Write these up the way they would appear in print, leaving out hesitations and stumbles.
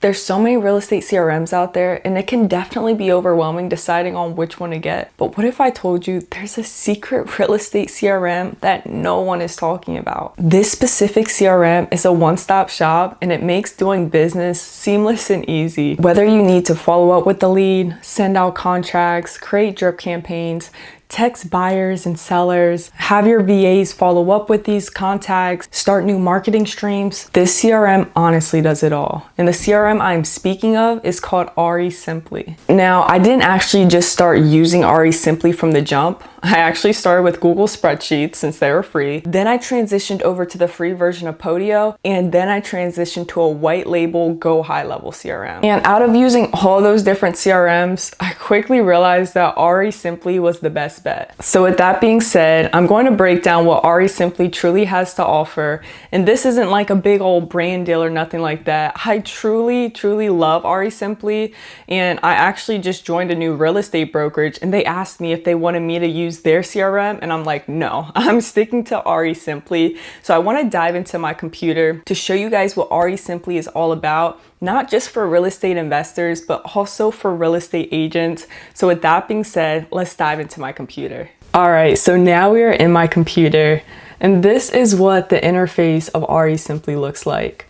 There's so many real estate CRMs out there, and it can definitely be overwhelming deciding on which one to get. But what if I told you there's a secret real estate CRM that no one is talking about? This specific CRM is a one-stop shop, and it makes doing business seamless and easy. Whether you need to follow up with the lead, send out contracts, create drip campaigns, text buyers and sellers, have your VAs follow up with these contacts, start new marketing streams. This CRM honestly does it all. And the CRM I'm speaking of is called REsimpli. Now, I didn't actually just start using REsimpli from the jump. I actually started with Google Spreadsheets since they were free. Then I transitioned over to the free version of Podio, and then I transitioned to a white label go high level CRM. And out of using all those different CRMs, I quickly realized that REsimpli was the best bet. So with that being said, I'm going to break down what REsimpli truly has to offer. And this isn't like a big old brand deal or nothing like that. I truly love REsimpli, and I actually just joined a new real estate brokerage, and they asked me if they wanted me to use their CRM, and I'm like, no, I'm sticking to REsimpli. So I want to dive into my computer to show you guys what REsimpli is all about, not just for real estate investors, but also for real estate agents. So with that being said, let's dive into my computer. All right, so now we are in my computer, and this is what the interface of REsimpli looks like.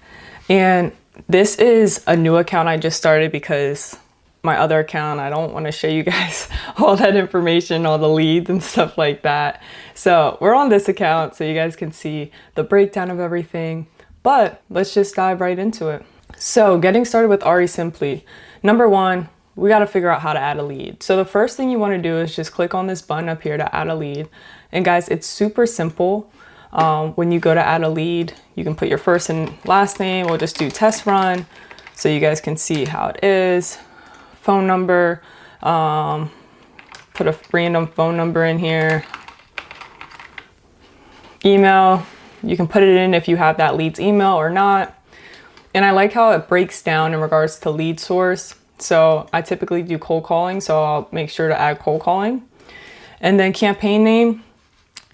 And this is a new account I just started because my other account, I don't want to show you guys all that information, all the leads and stuff like that. So we're on this account so you guys can see the breakdown of everything, but let's just dive right into it. So getting started with REsimpli, number one, we got to figure out how to add a lead. So the first thing you want to do is just click on this button up here to add a lead. And guys, it's super simple. When you go to add a lead, you can put your first and last name. We'll just do test run so you guys can see how it is. Phone number, put a random phone number in here. Email, you can put it in if you have that lead's email or not. And I like how it breaks down in regards to lead source. So I typically do cold calling, so I'll make sure to add cold calling. And then campaign name.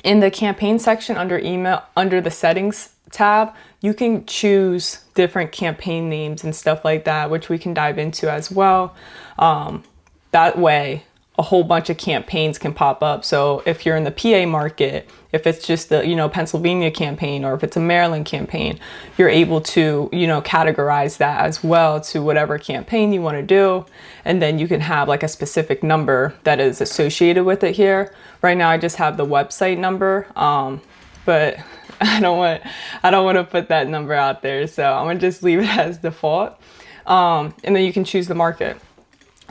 In the campaign section under email, under the settings tab, you can choose different campaign names and stuff like that, which we can dive into as well. That way, a whole bunch of campaigns can pop up. So if you're in the PA market, if it's just the, Pennsylvania campaign, or if it's a Maryland campaign, you're able to, categorize that as well to whatever campaign you want to do. And then you can have like a specific number that is associated with it here. Right now, I just have the website number, but I don't want to put that number out there. So I'm gonna just leave it as default. And then you can choose the market.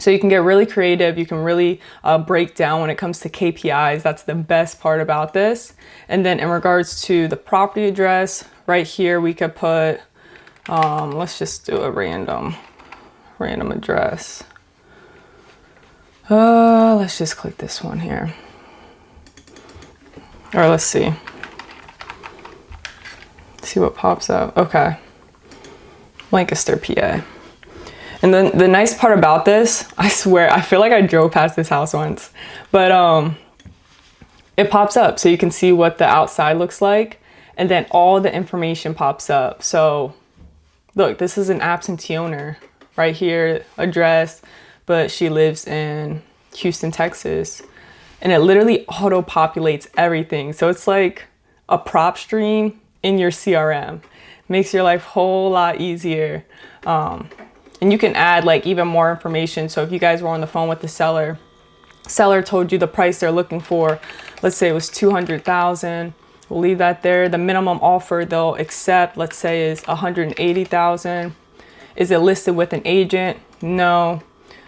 So you can get really creative. You can really break down when it comes to KPIs. That's the best part about this. And then in regards to the property address, right here, we could put, let's just do a random address. Let's just click this one here. Or let's see what pops up. Okay, Lancaster, PA. And then the nice part about this, I swear, I feel like I drove past this house once, but it pops up so you can see what the outside looks like, and then all the information pops up. So look, this is an absentee owner right here, address, but she lives in Houston, Texas, and it literally auto-populates everything. So it's like a prop stream in your CRM. Makes your life a whole lot easier. And you can add like even more information. So if you guys were on the phone with the seller told you the price they're looking for, let's say it was $200,000. We'll leave that there. The minimum offer they'll accept, let's say, is $180,000. Is it listed with an agent? No.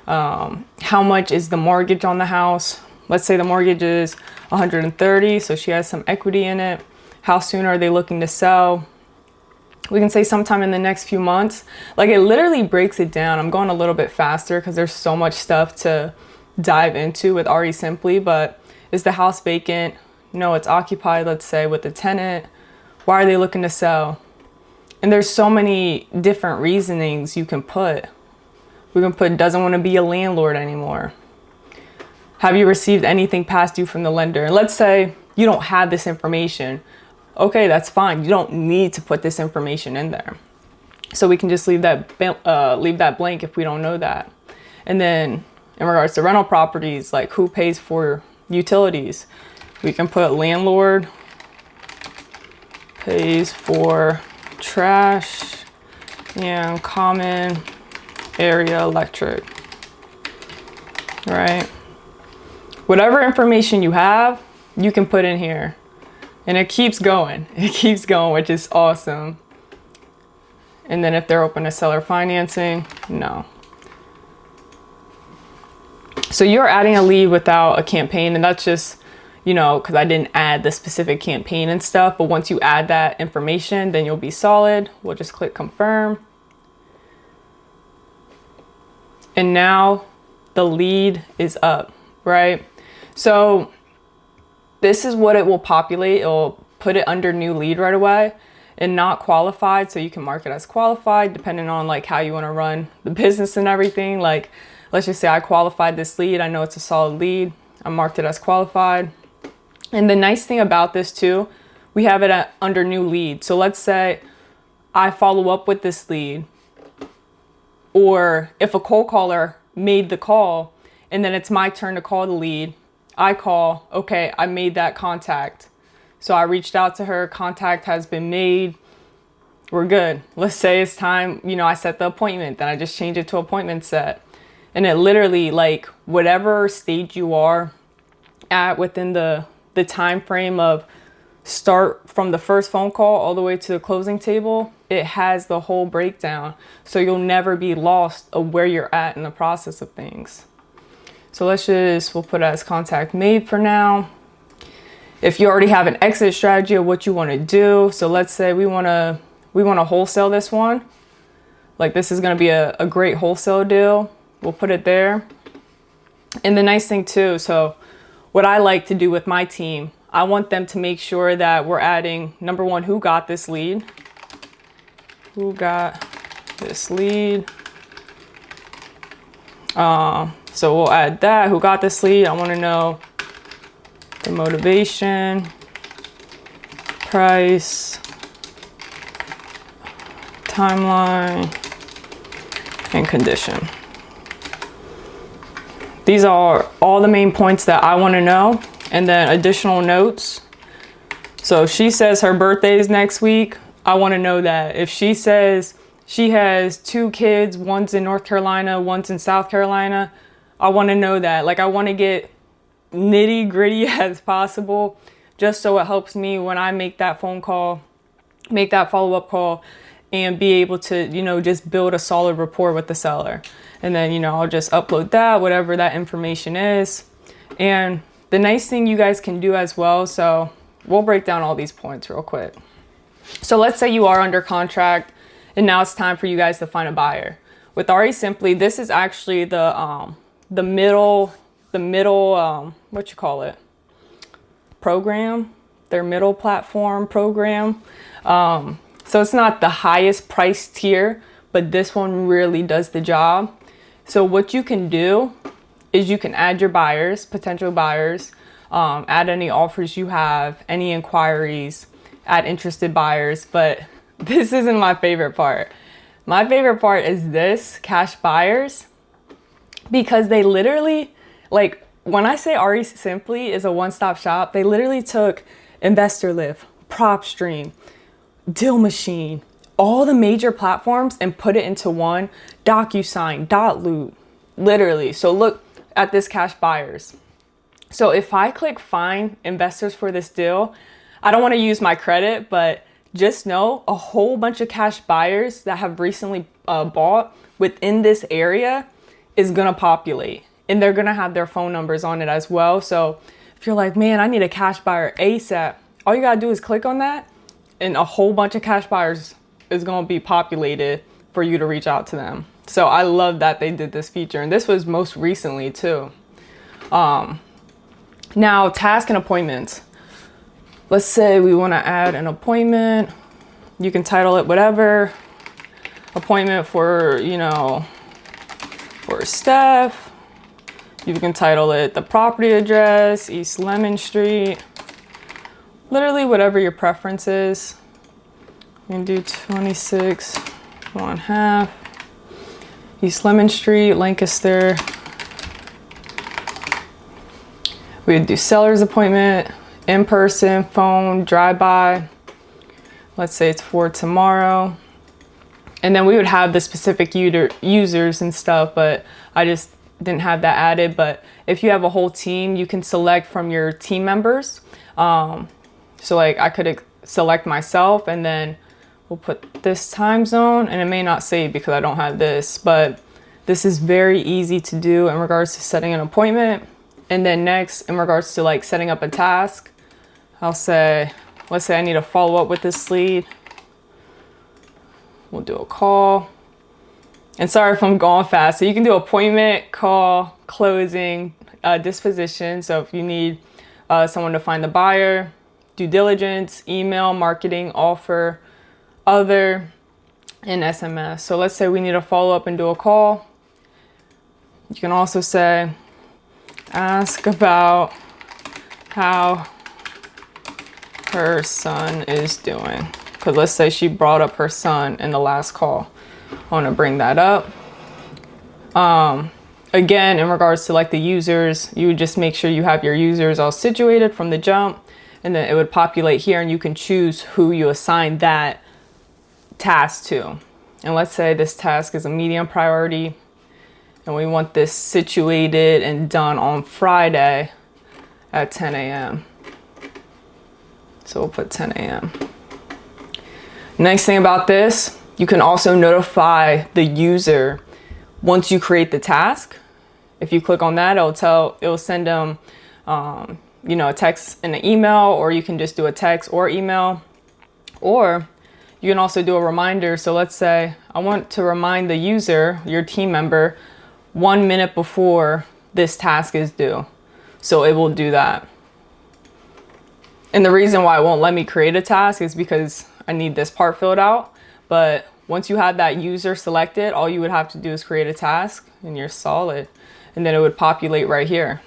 How much is the mortgage on the house? Let's say the mortgage is $130,000, so she has some equity in it. How soon are they looking to sell? We can say sometime in the next few months. Like, it literally breaks it down. I'm going a little bit faster because there's so much stuff to dive into with REsimpli. But is the house vacant? No, it's occupied, let's say, with a tenant. Why are they looking to sell? And there's so many different reasonings you can put. We can put doesn't want to be a landlord anymore. Have you received anything past due from the lender? And let's say you don't have this information. Okay, that's fine. You don't need to put this information in there. So we can just leave that blank if we don't know that. And then in regards to rental properties, like who pays for utilities, we can put landlord pays for trash and common area electric, right? Whatever information you have, you can put in here. And it keeps going. It keeps going, which is awesome. And then if they're open to seller financing, no. So you're adding a lead without a campaign, and that's just, you know, because I didn't add the specific campaign and stuff. But once you add that information, then you'll be solid. We'll just click confirm. And now the lead is up, right? So this is what it will populate. It'll put it under new lead right away and not qualified. So you can mark it as qualified depending on like how you want to run the business and everything. Like, let's just say I qualified this lead. I know it's a solid lead. I marked it as qualified. And the nice thing about this too, we have it under new lead. So let's say I follow up with this lead, or if a cold caller made the call and then it's my turn to call the lead, I call, okay, I made that contact. So I reached out to her, contact has been made, we're good. Let's say it's time, you know, I set the appointment, then I just change it to appointment set. And it literally, like, whatever stage you are at within the time frame of start from the first phone call all the way to the closing table, it has the whole breakdown. So you'll never be lost of where you're at in the process of things. So we'll put it as contact made for now. If you already have an exit strategy of what you want to do, so let's say we want to wholesale this one. Like, this is going to be a great wholesale deal. We'll put it there. And the nice thing too, so what I like to do with my team, I want them to make sure that we're adding, number one, who got this lead? Who got this lead? So we'll add that. Who got this lead? I want to know the motivation, price, timeline, and condition. These are all the main points that I want to know, and then additional notes. So if she says her birthday is next week, I want to know that. If she says she has 2 kids, one's in North Carolina, one's in South Carolina, I want to know that. Like, I want to get nitty gritty as possible, just so it helps me when I make that phone call, make that follow-up call, and be able to, you know, just build a solid rapport with the seller. And then, you know, I'll just upload that, whatever that information is. And the nice thing you guys can do as well, so we'll break down all these points real quick. So let's say you are under contract and now it's time for you guys to find a buyer. With REsimpli, this is actually the middle what you call it, program, their middle platform program. So it's not the highest price tier, but this one really does the job. So what you can do is you can add your buyers, potential buyers, add any offers you have, any inquiries, add interested buyers. But this isn't my favorite part. My favorite part is this, cash buyers, because they literally, like, when I say REsimpli is a one-stop shop, they literally took Investor Lift, PropStream, Deal Machine, all the major platforms, and put it into one, DocuSign, .loot, literally. So look at this cash buyers. So if I click find investors for this deal, I don't want to use my credit, but just know a whole bunch of cash buyers that have recently bought within this area is going to populate, and they're going to have their phone numbers on it as well. So if you're like, man, I need a cash buyer ASAP, all you got to do is click on that, and a whole bunch of cash buyers is going to be populated for you to reach out to them. So I love that they did this feature, and this was most recently too. Now, task and appointments. Let's say we want to add an appointment. You can title it whatever. Appointment for, you know, for Steph. You can title it the property address, East Lemon Street. Literally whatever your preference is. You can do 26 1/2 East Lemon Street, Lancaster. We would do seller's appointment, in person, phone, drive-by. Let's say it's for tomorrow. And then we would have the specific users and stuff, but I just didn't have that added. But if you have a whole team, you can select from your team members. So like I could select myself, and then we'll put this time zone, and it may not save because I don't have this, but this is very easy to do in regards to setting an appointment. And then next, in regards to like setting up a task, I'll say, let's say I need to follow up with this lead. We'll do a call. And sorry if I'm going fast. So you can do appointment, call, closing, disposition. So if you need someone to find the buyer, due diligence, email, marketing, offer, other, and SMS. So let's say we need to follow up and do a call. You can also say, ask about how her son is doing. Because let's say she brought up her son in the last call. I want to bring that up. Again, in regards to like the users, you would just make sure you have your users all situated from the jump, and then it would populate here, and you can choose who you assign that task to. And let's say this task is a medium priority, and we want this situated and done on Friday at 10 a.m. So we'll put 10 a.m. Nice thing about this, you can also notify the user once you create the task. If you click on that, it'll send them, you know, a text and an email, or you can just do a text or email, or you can also do a reminder. So let's say I want to remind the user, your team member, 1 minute before this task is due. So it will do that. And the reason why it won't let me create a task is because I need this part filled out. But once you have that user selected, all you would have to do is create a task, and you're solid. And then it would populate right here.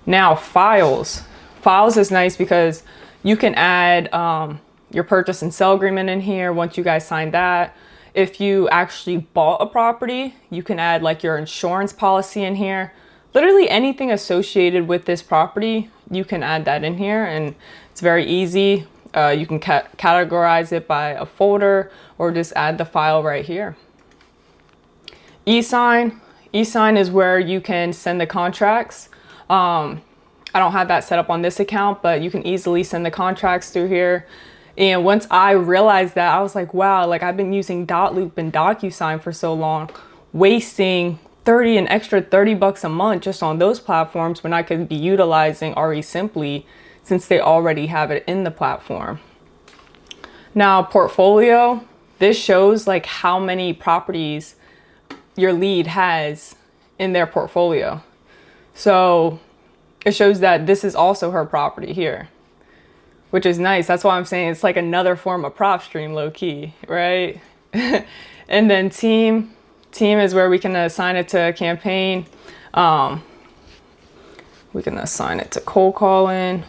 Now files. Files is nice because you can add your purchase and sale agreement in here once you guys sign that. If you actually bought a property, you can add like your insurance policy in here. Literally anything associated with this property, you can add that in here, and it's very easy. You can categorize it by a folder, or just add the file right here. E-sign. E-sign is where you can send the contracts. I don't have that set up on this account, but you can easily send the contracts through here. And once I realized that, I was like, wow, like I've been using Dotloop and DocuSign for so long, wasting an extra 30 bucks a month just on those platforms, when I could be utilizing REsimpli since they already have it in the platform. Now, portfolio, this shows like how many properties your lead has in their portfolio. So it shows that this is also her property here, which is nice. That's why I'm saying it's like another form of prop stream, low key, right? And then team is where we can assign it to a campaign. We can assign it to cold calling.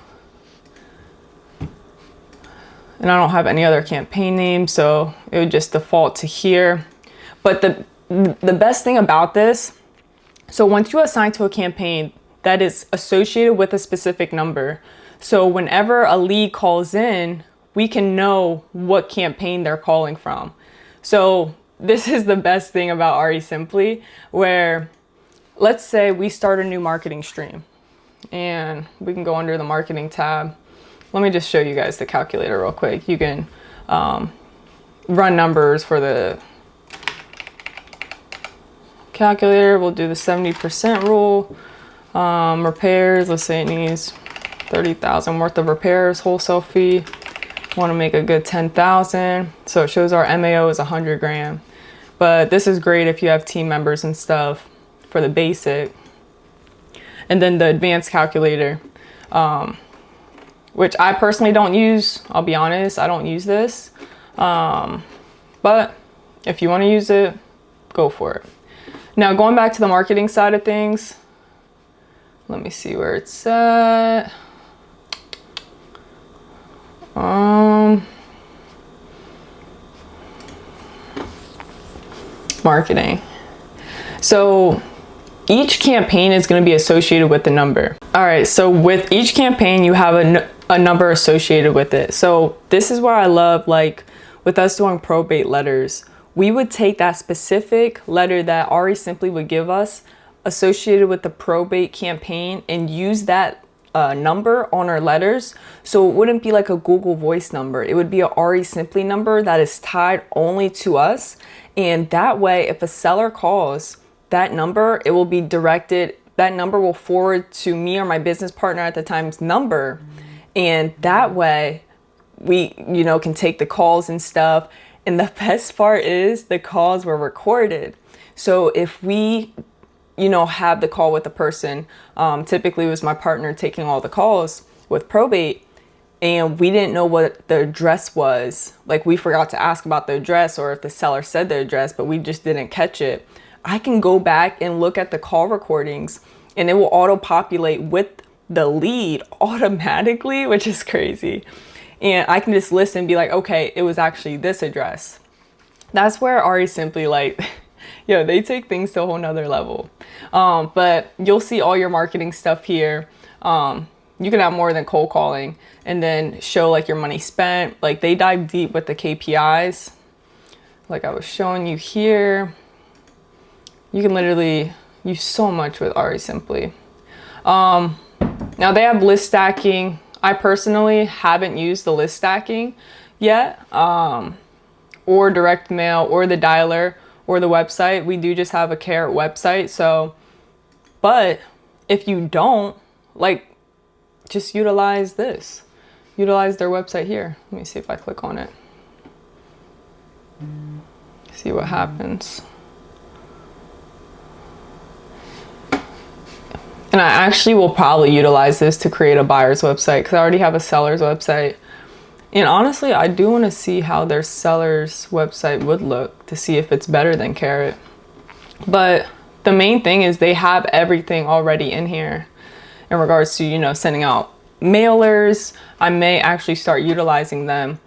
And I don't have any other campaign name, so it would just default to here. But the best thing about this, so once you assign to a campaign, that is associated with a specific number. So whenever a lead calls in, we can know what campaign they're calling from. So this is the best thing about REsimpli, where let's say we start a new marketing stream, and we can go under the marketing tab. Let me just show you guys the calculator real quick. You can run numbers for the calculator. We'll do the 70% rule. Repairs, let's say it needs 30,000 worth of repairs, wholesale fee. Want to make a good 10,000. So it shows our MAO is 100 grand. But this is great if you have team members and stuff for the basic. And then the advanced calculator, which I personally don't use. I'll be honest, I don't use this. But if you want to use it, go for it. Now, going back to the marketing side of things, let me see where it's at. marketing. So each campaign is going to be associated with the number. All right, so with each campaign, you have a number associated with it. So this is why I love, like with us doing probate letters, we would take that specific letter that REsimpli would give us associated with the probate campaign and use that number on our letters. So it wouldn't be like a Google Voice number. It would be a REsimpli number that is tied only to us. And that way, if a seller calls that number, it will be directed, that number will forward to me or my business partner at the time's number. And that way we, you know, can take the calls and stuff. And the best part is the calls were recorded. So if we, you know, have the call with the person, typically it was my partner taking all the calls with probate, and we didn't know what the address was. Like we forgot to ask about the address, or if the seller said the address, but we just didn't catch it. I can go back and look at the call recordings and it will auto-populate with the lead automatically, which is crazy. And I can just listen and be like, okay, it was actually this address. That's where REsimpli, like, yo, they take things to a whole nother level. But you'll see all your marketing stuff here. You can have more than cold calling, and then show like your money spent. Like they dive deep with the KPIs. Like I was showing you here. You can literally use so much with REsimpli. Now they have list stacking. I personally haven't used the list stacking yet, or direct mail, or the dialer, or the website. We do just have a Carrot website. So, but if you don't, like, just utilize this. Utilize their website here. Let me see if I click on it. See what happens. And I actually will probably utilize this to create a buyer's website, because I already have a seller's website. And honestly, I do want to see how their seller's website would look, to see if it's better than Carrot. But the main thing is they have everything already in here in regards to, you know, sending out mailers. I may actually start utilizing them.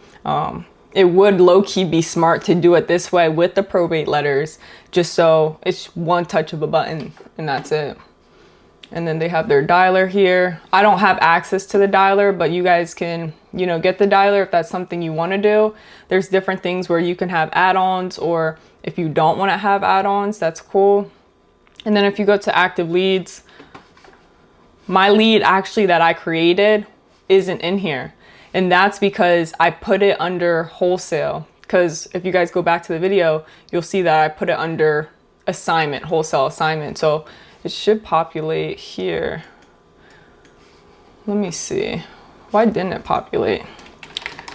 It would low-key be smart to do it this way with the probate letters, just so it's one touch of a button and that's it. And then they have their dialer here. I don't have access to the dialer, but you guys can, you know, get the dialer if that's something you want to do. There's different things where you can have add-ons, or if you don't want to have add-ons, that's cool. And then if you go to active leads, my lead actually that I created isn't in here. And that's because I put it under wholesale. Because if you guys go back to the video, you'll see that I put it under assignment, wholesale assignment. So it should populate here. Let me see. Why didn't it populate?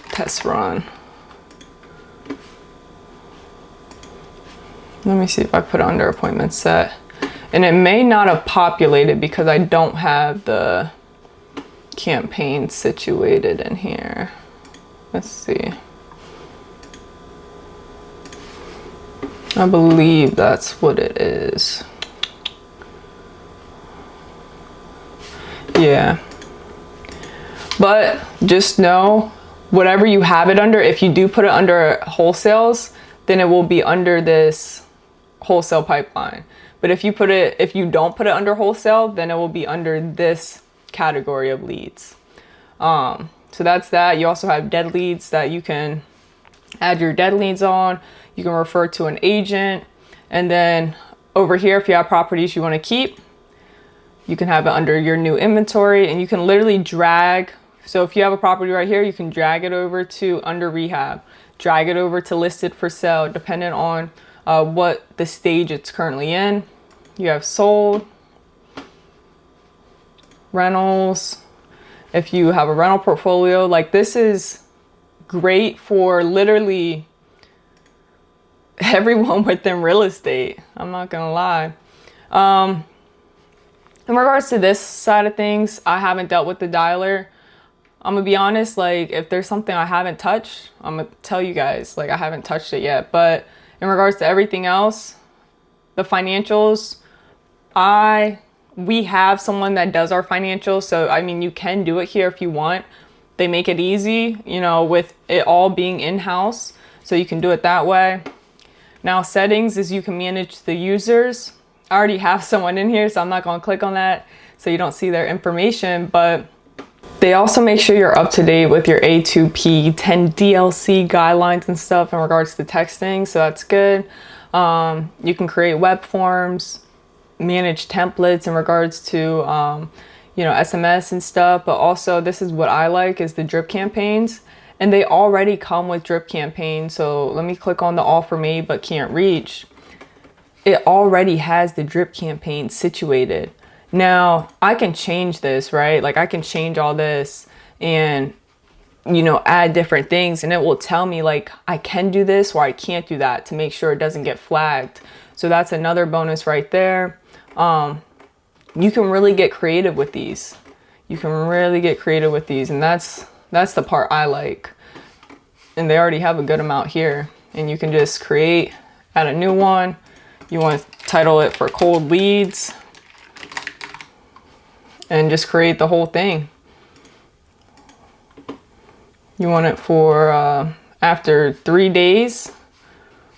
Test run. Let me see if I put it under appointment set. And it may not have populated because I don't have the campaign situated in here. Let's see. I believe that's what it is. Yeah. But just know, whatever you have it under, if you do put it under wholesales, then it will be under this wholesale pipeline. But if you don't put it under wholesale, then it will be under this category of leads. So that's that. You also have dead leads that you can add your dead leads on. You can refer to an agent. And then over here, if you have properties you want to keep, you can have it under your new inventory, and you can literally drag. So if you have a property right here, you can drag it over to under rehab, drag it over to listed for sale, depending on what the stage it's currently in. You have sold, rentals. If you have a rental portfolio, like this is great for literally everyone within real estate. I'm not gonna lie. In regards to this side of things, I haven't dealt with the dialer. I'm gonna be honest, like if there's something I haven't touched, I'm gonna tell you guys, like I haven't touched it yet. But in regards to everything else, the financials, we have someone that does our financials. So, I mean, you can do it here if you want. They make it easy, you know, with it all being in-house. So you can do it that way. Now settings is you can manage the users. I already have someone in here, so I'm not going to click on that so you don't see their information, but they also make sure you're up to date with your A2P 10 DLC guidelines and stuff in regards to texting, so that's good. You can create web forms, manage templates in regards to you know, SMS and stuff, but also this is what I like is the drip campaigns, and they already come with drip campaigns. So let me click on the offer made but can't reach. It already has the drip campaign situated. Now I can change this, right? Like I can change all this and, you know, add different things, and it will tell me like I can do this or I can't do that to make sure it doesn't get flagged. So that's another bonus right there. You can really get creative with these. You can really get creative with these, and that's the part I like. And they already have a good amount here, and you can just create, add a new one. You want to title it for cold leads and just create the whole thing. You want it for after 3 days,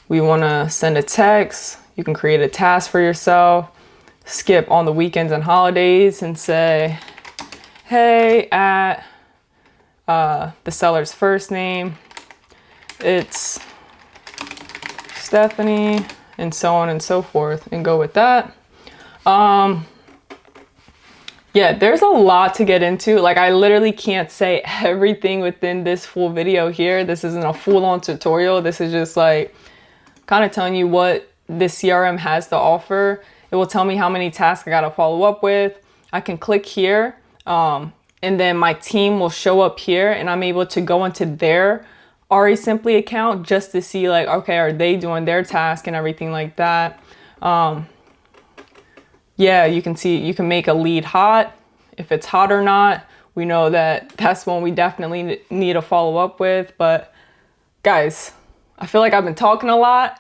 we want to send a text. You can create a task for yourself, skip on the weekends and holidays and say, hey, at the seller's first name, it's Stefanie, and so on and so forth, and go with that. Yeah, there's a lot to get into. Like I literally can't say everything within this full video here. This isn't a full-on tutorial. This is just like kind of telling you what this CRM has to offer. It will tell me how many tasks I gotta follow up with. I can click here, and then my team will show up here, and I'm able to go into their REsimpli account just to see like, okay, are they doing their task and everything like that. Yeah, you can see, you can make a lead hot. If it's hot or not, we know that that's one we definitely need to follow up with. But guys, I feel like I've been talking a lot,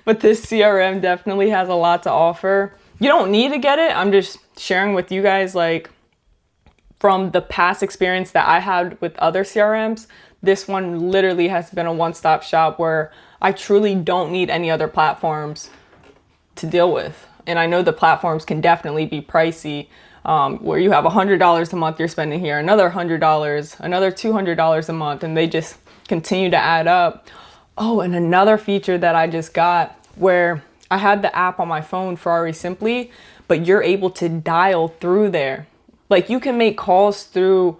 but this CRM definitely has a lot to offer. You don't need to get it. I'm just sharing with you guys, like from the past experience that I had with other CRMs, this one literally has been a one-stop shop where I truly don't need any other platforms to deal with. And I know the platforms can definitely be pricey, where you have $100 a month you're spending here, another $100, another $200 a month, and they just continue to add up. Oh, and another feature that I just got where I had the app on my phone for REsimpli, but you're able to dial through there. Like you can make calls through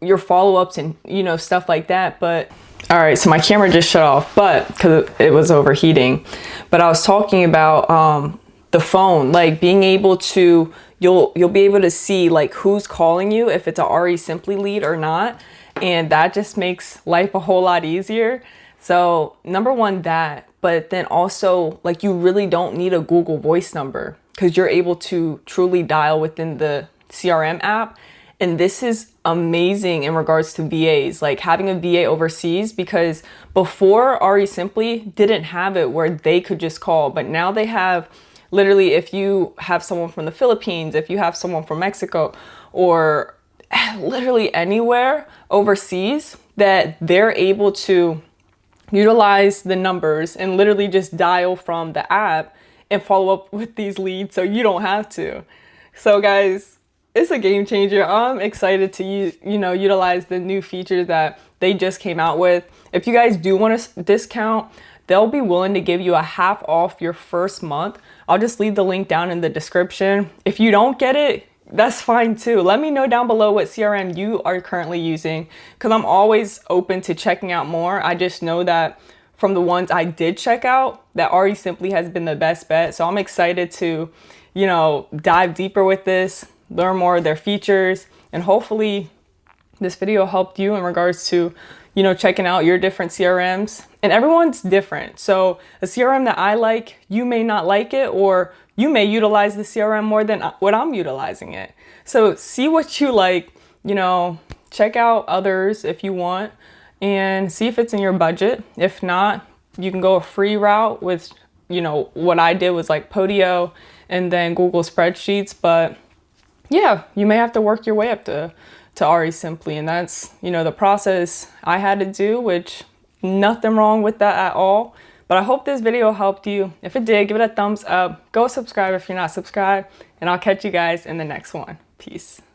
your follow-ups and, you know, stuff like that. But all right, so my camera just shut off, but because it was overheating. But I was talking about the phone, like being able to, you'll be able to see like who's calling you, if it's a REsimpli lead or not. And that just makes life a whole lot easier. So number one, that, but then also like you really don't need a Google Voice number because you're able to truly dial within the CRM app. And this is amazing in regards to VAs, like having a VA overseas, because before REsimpli didn't have it where they could just call, but now they have literally, if you have someone from the Philippines, if you have someone from Mexico, or literally anywhere overseas, that they're able to utilize the numbers and literally just dial from the app and follow up with these leads so you don't have to. So guys, it's a game changer. I'm excited to utilize the new features that they just came out with. If you guys do want a discount, they'll be willing to give you a half off your first month. I'll just leave the link down in the description. If you don't get it, that's fine too. Let me know down below what CRM you are currently using, because I'm always open to checking out more. I just know that from the ones I did check out, that REsimpli has been the best bet. So I'm excited to, dive deeper with this, learn more of their features, and hopefully this video helped you in regards to, checking out your different CRMs. And everyone's different. So a CRM that I like, you may not like it, or you may utilize the CRM more than what I'm utilizing it. So see what you like, check out others if you want, and see if it's in your budget. If not, you can go a free route with, what I did was like Podio and then Google Spreadsheets. But yeah, you may have to work your way up to REsimpli, and that's, the process I had to do, which nothing wrong with that at all. But I hope this video helped you. If it did, give it a thumbs up. Go subscribe if you're not subscribed, and I'll catch you guys in the next one. Peace.